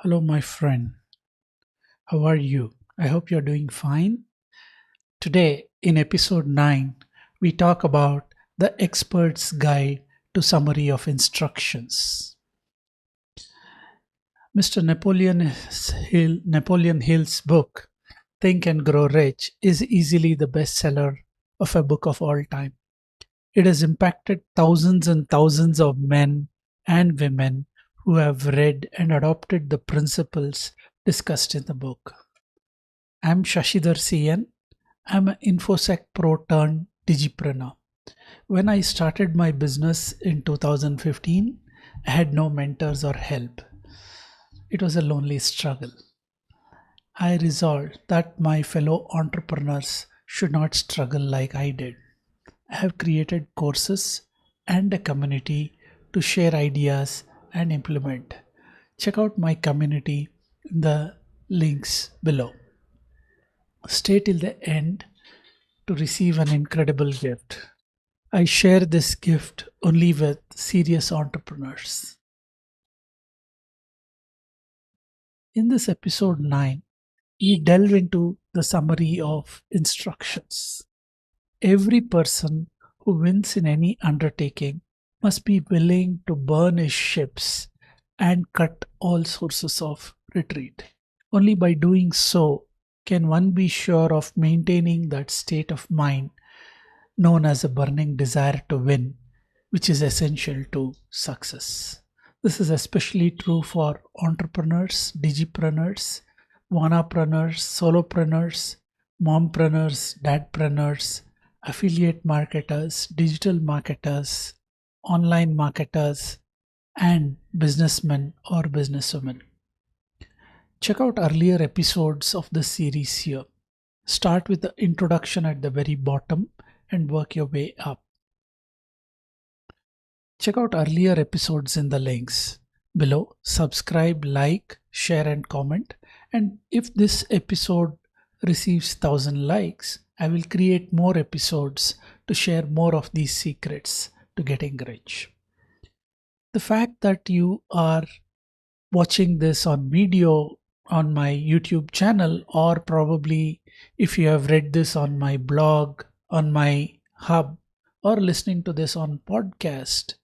Hello, my friend. How are you? I hope you're doing fine. Today, in episode 9, we talk about the expert's guide to summary of instructions. Mr. Napoleon Hill's book, Think and Grow Rich, is easily the bestseller of a book of all time. It has impacted thousands and thousands of men and women who have read and adopted the principles discussed in the book. I'm Shashidhar CN. I'm an InfoSec Pro turned digipreneur. When I started my business in 2015, I had no mentors or help. It was a lonely struggle. I resolved that my fellow entrepreneurs should not struggle like I did. I have created courses and a community to share ideas and implement. Check out my community in the links below. Stay till the end to receive an incredible gift. I share this gift only with serious entrepreneurs. In this episode 9, we delve into the summary of instructions. Every person who wins in any undertaking must be willing to burn his ships and cut all sources of retreat. Only by doing so can one be sure of maintaining that state of mind known as a burning desire to win, which is essential to success. This is especially true for entrepreneurs, digipreneurs, wannapreneurs, solopreneurs, mompreneurs, dadpreneurs, affiliate marketers, digital marketers, online marketers, and businessmen or businesswomen. Check out earlier episodes of this series here. Start with the introduction at the very bottom and work your way up. Check out earlier episodes in the links below. Subscribe, like, share, and comment. And if this episode receives 1,000 likes, I will create more episodes to share more of these secrets to getting rich. The fact that you are watching this on video on my YouTube channel, or probably if you have read this on my blog, on my hub, or listening to this on podcast,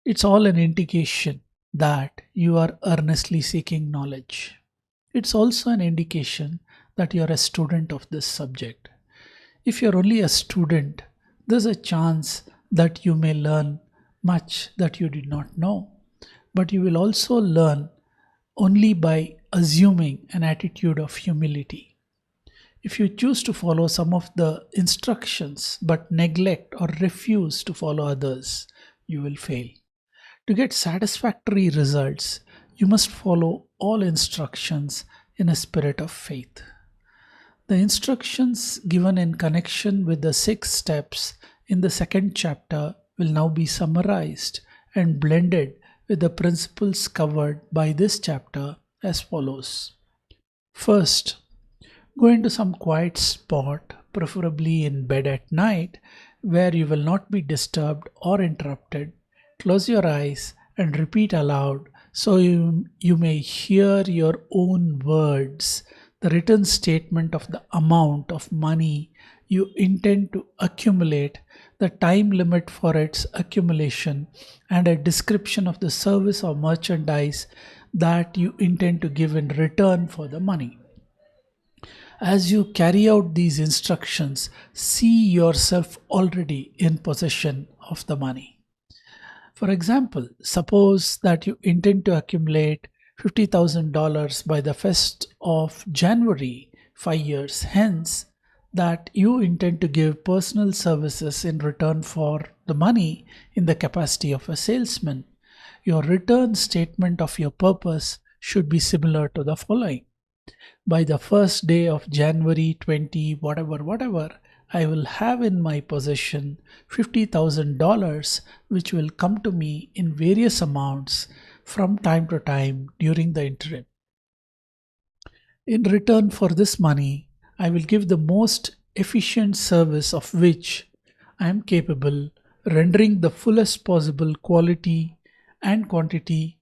it's all an indication that you are earnestly seeking knowledge. It's also an indication that you're a student of this subject. If you're only a student, there's a chance that you may learn much that you did not know, but you will also learn only by assuming an attitude of humility. If you choose to follow some of the instructions but neglect or refuse to follow others, you will fail. To get satisfactory results, you must follow all instructions in a spirit of faith. The instructions given in connection with the 6 steps in the second chapter will now be summarized and blended with the principles covered by this chapter as follows. First, go into some quiet spot, preferably in bed at night, where you will not be disturbed or interrupted. Close your eyes and repeat aloud so you may hear your own words the written statement of the amount of money you intend to accumulate, the time limit for its accumulation, and a description of the service or merchandise that you intend to give in return for the money. As you carry out these instructions, see yourself already in possession of the money. For example, suppose that you intend to accumulate $50,000 by the 1st of January, 5 years hence, that you intend to give personal services in return for the money in the capacity of a salesman. Your return statement of your purpose should be similar to the following. By the first day of January 20, whatever, I will have in my possession $50,000, which will come to me in various amounts from time to time during the interim. In return for this money, I will give the most efficient service of which I am capable, rendering the fullest possible quality and quantity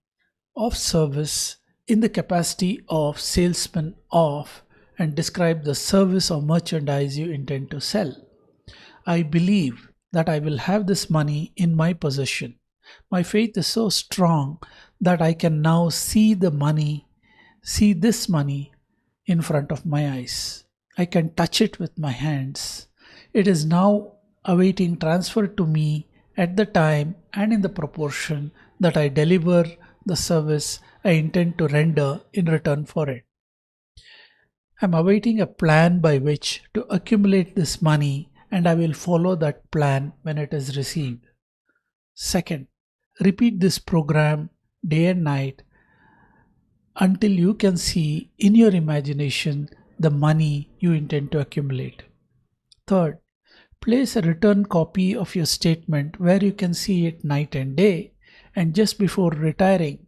of service in the capacity of salesman of and describe the service or merchandise you intend to sell. I believe that I will have this money in my possession. My faith is so strong that I can now see this money in front of my eyes. I can touch it with my hands. It is now awaiting transfer to me at the time and in the proportion that I deliver the service I intend to render in return for it. I am awaiting a plan by which to accumulate this money, and I will follow that plan when it is received. Second, repeat this program day and night until you can see in your imagination the money you intend to accumulate. Third, place a written copy of your statement where you can see it night and day, and just before retiring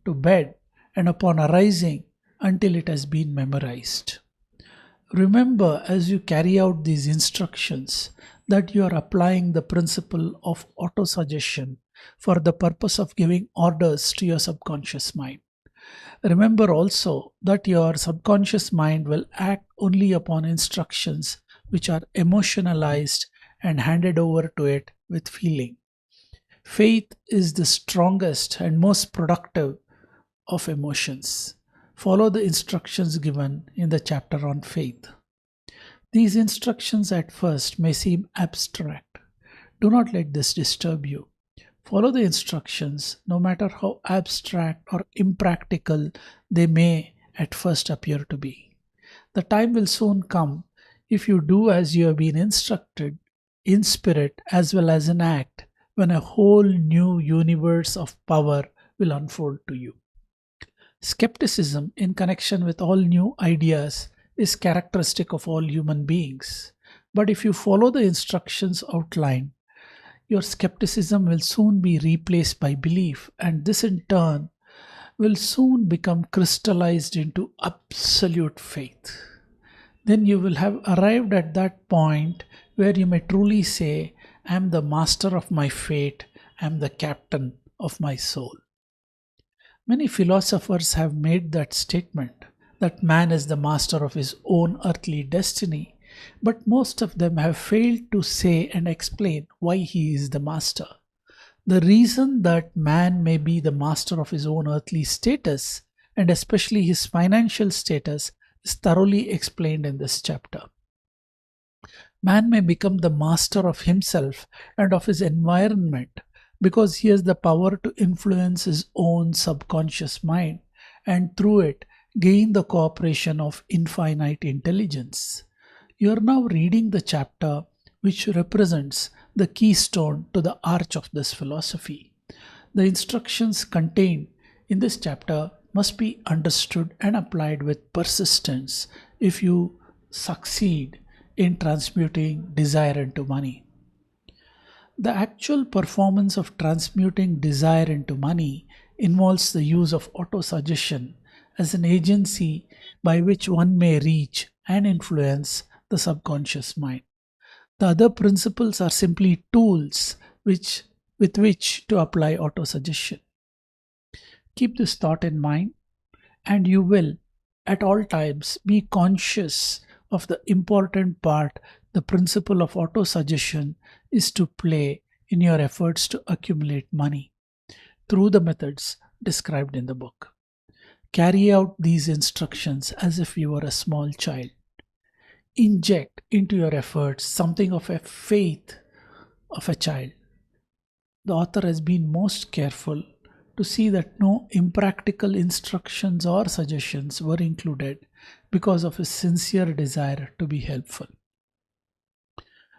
to bed and upon arising until it has been memorized. Remember as you carry out these instructions that you are applying the principle of autosuggestion for the purpose of giving orders to your subconscious mind. Remember also that your subconscious mind will act only upon instructions which are emotionalized and handed over to it with feeling. Faith is the strongest and most productive of emotions. Follow the instructions given in the chapter on faith. These instructions at first may seem abstract. Do not let this disturb you. Follow the instructions no matter how abstract or impractical they may at first appear to be. The time will soon come, if you do as you have been instructed, in spirit as well as in act, when a whole new universe of power will unfold to you. Skepticism in connection with all new ideas is characteristic of all human beings. But if you follow the instructions outlined, your skepticism will soon be replaced by belief, and this in turn will soon become crystallized into absolute faith. Then you will have arrived at that point where you may truly say, I am the master of my fate, I am the captain of my soul. Many philosophers have made that statement, that man is the master of his own earthly destiny, but most of them have failed to say and explain why he is the master. The reason that man may be the master of his own earthly status, and especially his financial status, is thoroughly explained in this chapter. Man may become the master of himself and of his environment because he has the power to influence his own subconscious mind and through it gain the cooperation of infinite intelligence. You are now reading the chapter which represents the keystone to the arch of this philosophy. The instructions contained in this chapter must be understood and applied with persistence if you succeed in transmuting desire into money. The actual performance of transmuting desire into money involves the use of autosuggestion as an agency by which one may reach and influence the subconscious mind. The other principles are simply tools with which to apply autosuggestion. Keep this thought in mind, and you will at all times be conscious of the important part the principle of autosuggestion is to play in your efforts to accumulate money through the methods described in the book. Carry out these instructions as if you were a small child. Inject into your efforts something of a faith of a child. The author has been most careful to see that no impractical instructions or suggestions were included because of his sincere desire to be helpful.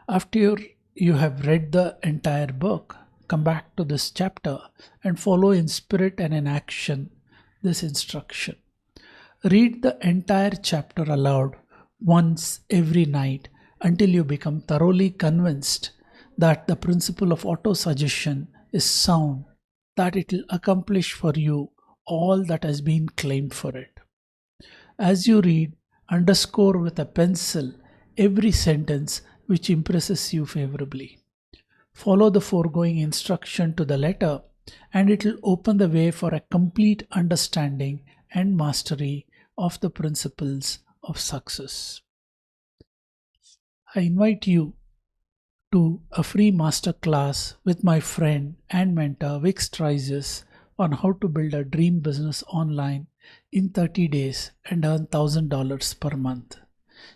After you have read the entire book, come back to this chapter and follow in spirit and in action this instruction. Read the entire chapter aloud once every night until you become thoroughly convinced that the principle of autosuggestion is sound, that it will accomplish for you all that has been claimed for it. As you read, underscore with a pencil every sentence which impresses you favorably. Follow the foregoing instruction to the letter, and it will open the way for a complete understanding and mastery of the principles of success. I invite you to a free masterclass with my friend and mentor Vic Strizes on how to build a dream business online in 30 days and earn $1,000 per month.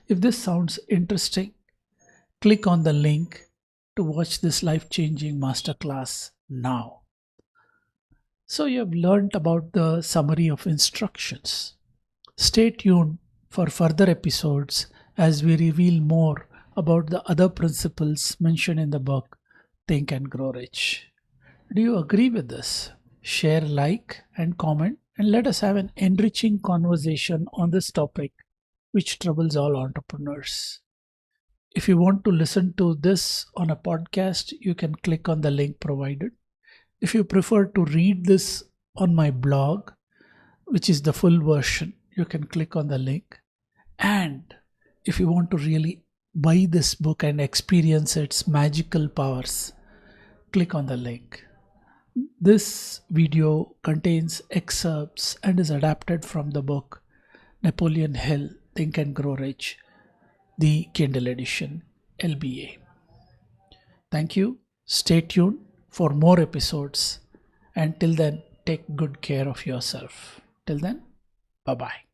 If this sounds interesting, click on the link to watch this life-changing masterclass now. So you have learned about the summary of instructions. Stay tuned for further episodes as we reveal more about the other principles mentioned in the book, Think and Grow Rich. Do you agree with this? Share, like, and comment, and let us have an enriching conversation on this topic, which troubles all entrepreneurs. If you want to listen to this on a podcast, you can click on the link provided. If you prefer to read this on my blog, which is the full version, you can click on the link. And if you want to really buy this book and experience its magical powers, click on the link. This video contains excerpts and is adapted from the book Napoleon Hill, Think and Grow Rich, the Kindle edition, LBA. Thank you. Stay tuned for more episodes. And till then, take good care of yourself. Till then, bye-bye.